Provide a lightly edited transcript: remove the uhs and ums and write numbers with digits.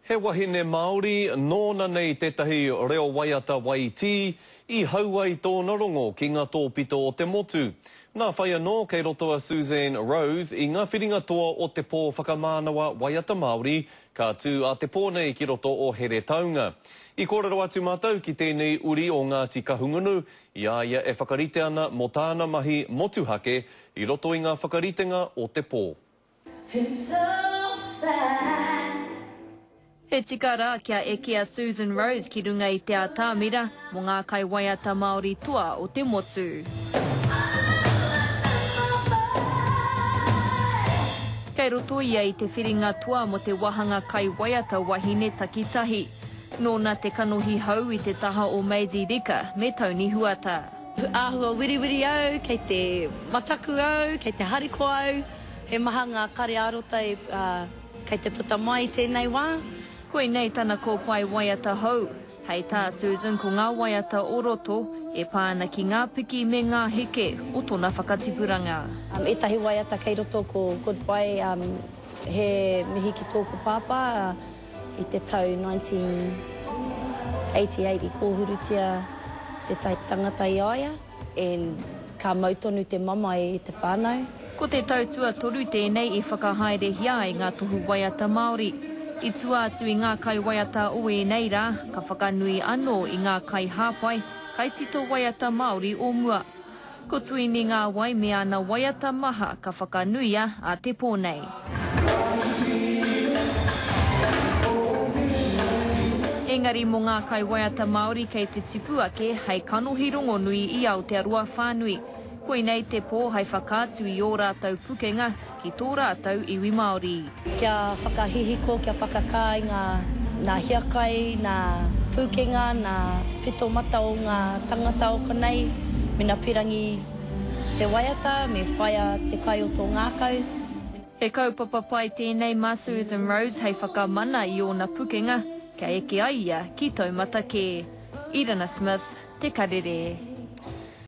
He wahine Māori, nōna nei tētahi reo waiata waiti, I hauai tōna rongo ki ngā tōpito o te motu. Nā whai anō kei roto a Suzanne Rose I ngā whiringa toa o te pō whakamānawa waiata Māori, ka tū a te pō nei ki roto o Here Taunga. I kōrero atu mātou ki tēnei uri o Ngāti Kahungunu, ia e whakarite ana mo tāna mahi motuhake, I roto I ngā whakaritenga o te pō. He tika rā kia eke a Susan Rose ki runga I te atāmira mo ngā kai waiata Māori tua o te motu. Kei roto ia I te whiringa tua mo te wahanga kai waiata wahine takitahi. Nōna te kanohi hau I te taha o Maisie Rika me Tony Huata. Āhua wiriwiri au, kei te mataku au, kei te hariko au, he maha ngā kare arotai kei te puta mai tēnei wā. Koe nei tana ko pai waiata hau. Hei tā Susan ko ngā waiata o roto e pāna ki ngā piki me ngā heke o tōna whakatipuranga. Etahi waiata kei roto ko Goodbye he mihi ki tōku pāpā I te tau 1988 I kōhurutia te tai tangata I aia e ka mautonu te mama I te whānau. Ko te tautua toru tēnei I whakahaere hia I ngā tohu waiata Māori. I tua atu I ngā kai waiata o e nei rā, ka whakanui anō I ngā kai hāpai, kai tito waiata Māori o mua. Ko tuini ngā wai me ana waiata maha ka whakanuia a te pōnei. Engari mo ngā kai waiata Māori kei te tipuake hei kanohi rongonui I Aotearoa whānui. Koe nei te pō hei whakaatu I ō rātau pukenga ki tō rātau iwi Māori. Kia whakahihiko, kia whakakai ngā hiakai, ngā pukenga, ngā pito mata o ngā tangata o konei, mina pirangi te waiata, me whaia te kai o tō ngākau. He kaupapa pai tēnei mā Susan Rose hei whakamana I ōna pukenga, kia eke ai ia ki taumata ke. Irana Smith, Te Karere.